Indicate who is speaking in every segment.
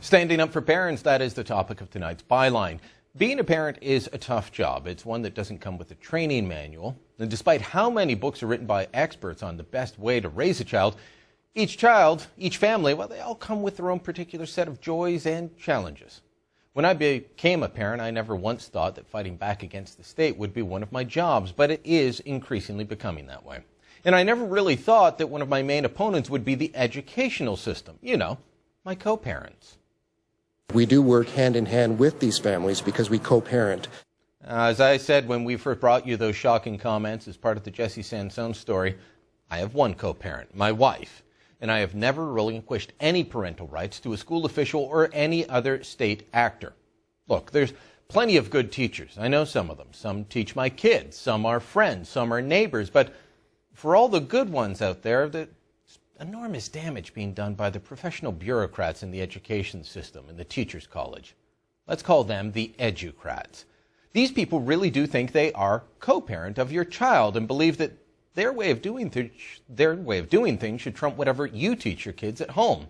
Speaker 1: Standing up for parents, that is the topic of tonight's byline. Being a parent is a tough job. It's one that doesn't come with a training manual. And despite how many books are written by experts on the best way to raise a child, each family, well, they all come with their own particular set of joys and challenges. When I became a parent, I never once thought that fighting back against the state would be one of my jobs, but it is increasingly becoming that way. And I never really thought that one of my main opponents would be the educational system. You know, my co-parents.
Speaker 2: We do work hand in hand with these families because we co-parent.
Speaker 1: As I said when we first brought you those shocking comments as part of the Jesse Sansone story, I have one co-parent, my wife, and I have never relinquished any parental rights to a school official or any other state actor. Look, there's plenty of good teachers. I know some of them. Some teach my kids, some are friends, some are neighbors, but for all the good ones out there, there's enormous damage being done by the professional bureaucrats in the education system and the teachers' college. Let's call them the educrats. These people really do think they are co-parent of your child and believe that their way of doing things should trump whatever you teach your kids at home.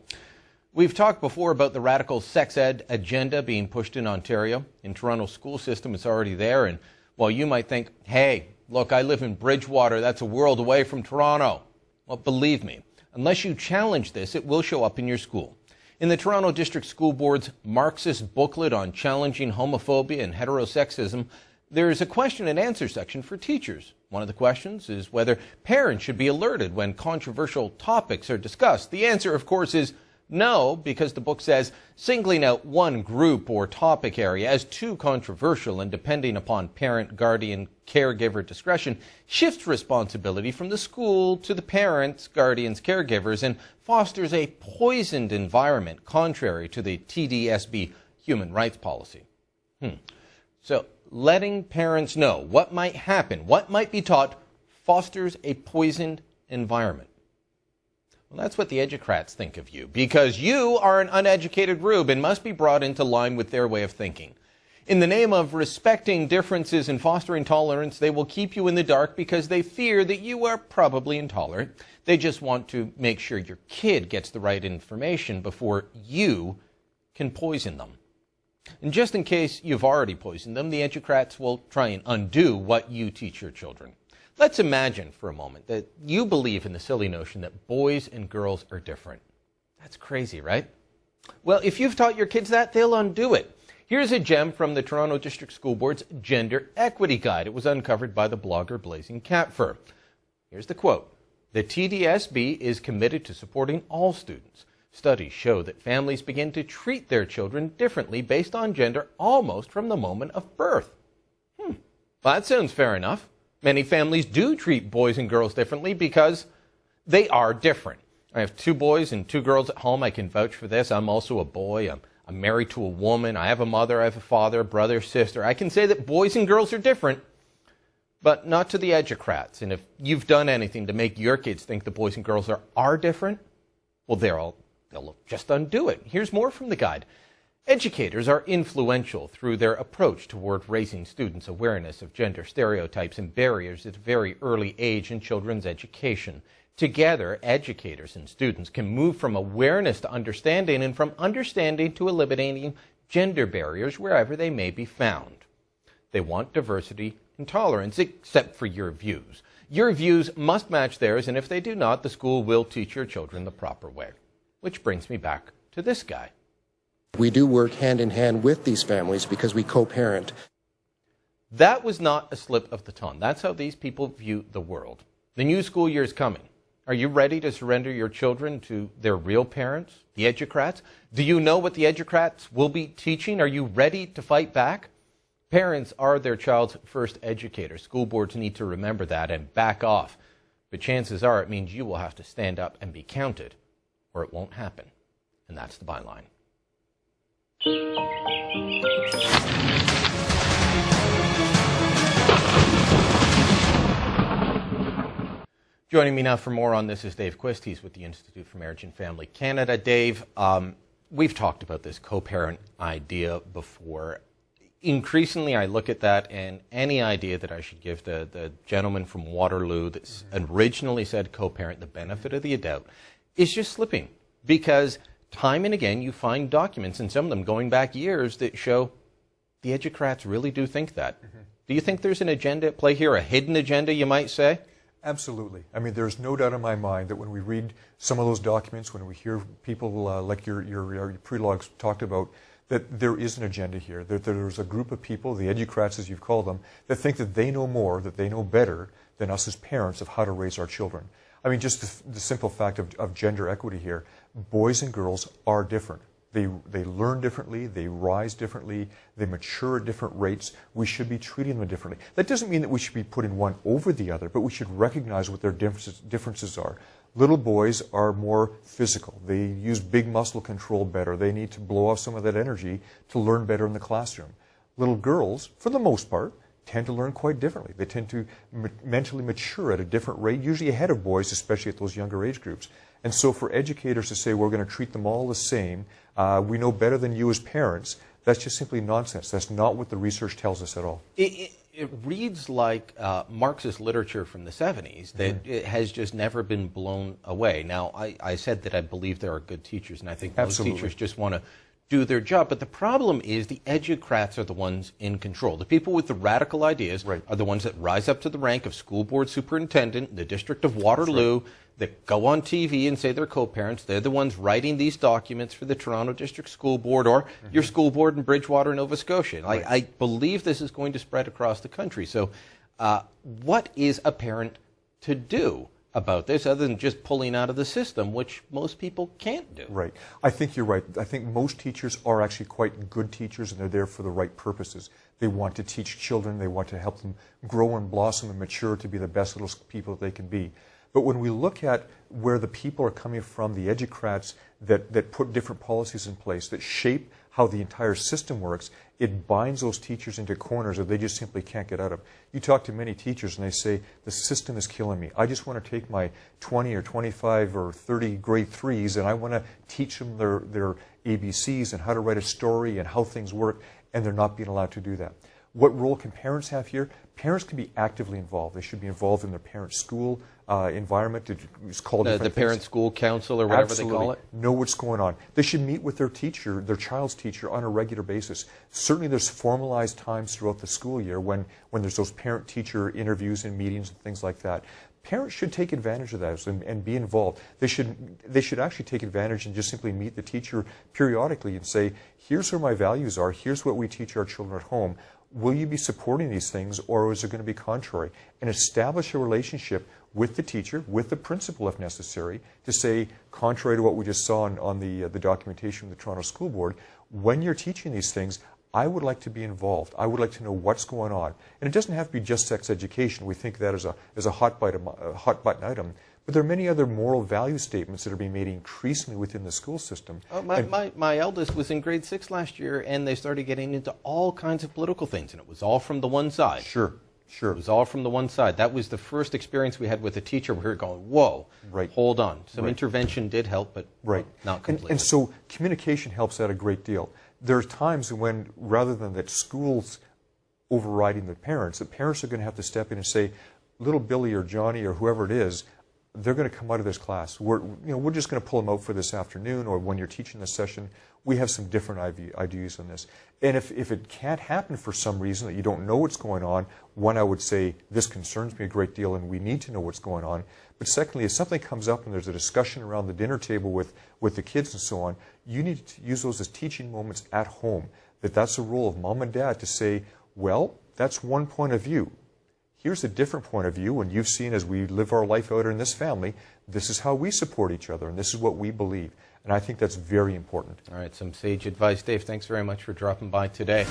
Speaker 1: We've talked before about the radical sex ed agenda being pushed in Ontario. In Toronto's school system, it's already there. And while you might think, hey, look, I live in Bridgewater, that's a world away from Toronto. Well, believe me, unless you challenge this, it will show up in your school. In the Toronto District School Board's Marxist booklet on challenging homophobia and heterosexism, there is a question and answer section for teachers. One of the questions is whether parents should be alerted when controversial topics are discussed. The answer, of course, is no, because the book says singling out one group or topic area as too controversial and depending upon parent, guardian, caregiver discretion shifts responsibility from the school to the parents, guardians, caregivers, and fosters a poisoned environment contrary to the TDSB human rights policy. So letting parents know what might happen, what might be taught, fosters a poisoned environment. Well, that's what the educrats think of you, because you are an uneducated rube and must be brought into line with their way of thinking. In the name of respecting differences and fostering tolerance, they will keep you in the dark because they fear that you are probably intolerant. They just want to make sure your kid gets the right information before you can poison them. And just in case you've already poisoned them, the educrats will try and undo what you teach your children. Let's imagine for a moment that you believe in the silly notion that boys and girls are different. That's crazy, right? Well, if you've taught your kids that, they'll undo it. Here's a gem from the Toronto District School Board's Gender Equity Guide. It was uncovered by the blogger Blazing Cat Fur. Here's the quote. The TDSB is committed to supporting all students. Studies show that families begin to treat their children differently based on gender almost from the moment of birth. Well, that sounds fair enough. Many families do treat boys and girls differently because they are different. I have 2 boys and 2 girls at home. I can vouch for this. I'm also a boy. I'm married to a woman. I have a mother. I have a father, a brother, sister. I can say that boys and girls are different, but not to the educrats. And if you've done anything to make your kids think the boys and girls are different, well, they'll just undo it. Here's more from the guide. Educators are influential through their approach toward raising students' awareness of gender stereotypes and barriers at a very early age in children's education. Together, educators and students can move from awareness to understanding and from understanding to eliminating gender barriers wherever they may be found. They want diversity and tolerance, except for your views. Your views must match theirs, and if they do not, the school will teach your children the proper way. Which brings me back to this guy.
Speaker 2: We do work hand in hand with these families because we co-parent.
Speaker 1: That was not a slip of the tongue. That's how these people view the world. The new school year is coming. Are you ready to surrender your children to their real parents, the educrats? Do you know what the educrats will be teaching? Are you ready to fight back? Parents are their child's first educators. School boards need to remember that and back off. But chances are it means you will have to stand up and be counted, or it won't happen. And that's the byline. Joining me now for more on this is Dave Quist. He's with the Institute for Marriage and Family Canada. Dave, we've talked about this co-parent idea before. Increasingly, I look at that, and any idea that I should give the gentleman from Waterloo that originally said co-parent the benefit of the doubt is just slipping, because time and again you find documents, and some of them going back years, that show the educrats really do think that. Do you think there's an agenda at play here, a hidden agenda, you might say?
Speaker 3: Absolutely. I mean, there's no doubt in my mind that when we read some of those documents, when we hear people like your pre-logs talked about, that there is an agenda here, that there's a group of people, the educrats as you've called them, that think that they know more, that they know better than us as parents of how to raise our children. I mean, just the simple fact of gender equity here, boys and girls are different. They learn differently, they rise differently, they mature at different rates. We should be treating them differently. That doesn't mean that we should be putting one over the other, but we should recognize what their differences are. Little boys are more physical. They use big muscle control better. They need to blow off some of that energy to learn better in the classroom. Little girls, for the most part, tend to learn quite differently. They tend to mentally mature at a different rate, usually ahead of boys, especially at those younger age groups. And so for educators to say we're going to treat them all the same, we know better than you as parents, that's just simply nonsense. That's not what the research tells us at all.
Speaker 1: It reads like Marxist literature from the 70s that it has just never been blown away. Now, I said that I believe there are good teachers, and I think most teachers just want to do their job. But the problem is the educrats are the ones in control. The people with the radical ideas are the ones that rise up to the rank of school board superintendent in the District of Waterloo, that go on TV and say they're co-parents. They're the ones writing these documents for the Toronto District School Board or your school board in Bridgewater, Nova Scotia. I believe this is going to spread across the country. So what is a parent to do about this other than just pulling out of the system, which most people can't do?
Speaker 3: Right. I think you're right. I think most teachers are actually quite good teachers, and they're there for the right purposes. They want to teach children. They want to help them grow and blossom and mature to be the best little people that they can be. But when we look at where the people are coming from, the educrats that put different policies in place, that shape how the entire system works, it binds those teachers into corners that they just simply can't get out of. You talk to many teachers and they say, the system is killing me. I just want to take my 20 or 25 or 30 grade 3s and I want to teach them their ABCs and how to write a story and how things work, and they're not being allowed to do that. What role can parents have here? Parents can be actively involved. They should be involved in their parent school environment. It's called
Speaker 1: the parent school council or whatever they call it.
Speaker 3: Know what's going on. They should meet with their teacher, their child's teacher, on a regular basis. Certainly there's formalized times throughout the school year when there's those parent-teacher interviews and meetings and things like that. Parents should take advantage of those and be involved. They should actually take advantage and just simply meet the teacher periodically and say, here's where my values are, here's what we teach our children at home. Will you be supporting these things, or is it going to be contrary? And establish a relationship with the teacher, with the principal if necessary, to say, contrary to what we just saw on the documentation from the Toronto School Board, when you're teaching these things, I would like to be involved. I would like to know what's going on. And it doesn't have to be just sex education. We think that as a hot button item. But there are many other moral value statements that are being made increasingly within the school system.
Speaker 1: My eldest was in grade 6 last year, and they started getting into all kinds of political things, and it was all from the one side.
Speaker 3: Sure.
Speaker 1: It was all from the one side. That was the first experience we had with a teacher where we were going, whoa, hold on. Some intervention did help, but not completely.
Speaker 3: And so communication helps out a great deal. There are times when, rather than that schools overriding the parents are going to have to step in and say, little Billy or Johnny or whoever it is, they're going to come out of this class. We're just going to pull them out for this afternoon, or when you're teaching this session, we have some different ideas on this. And if it can't happen for some reason, that you don't know what's going on, one, I would say, this concerns me a great deal and we need to know what's going on. But secondly, if something comes up and there's a discussion around the dinner table with the kids and so on, you need to use those as teaching moments at home. That's the role of mom and dad to say, well, that's one point of view. Here's a different point of view, and you've seen as we live our life out in this family, this is how we support each other, and this is what we believe. And I think that's very important.
Speaker 1: All right, some sage advice. Dave, thanks very much for dropping by today.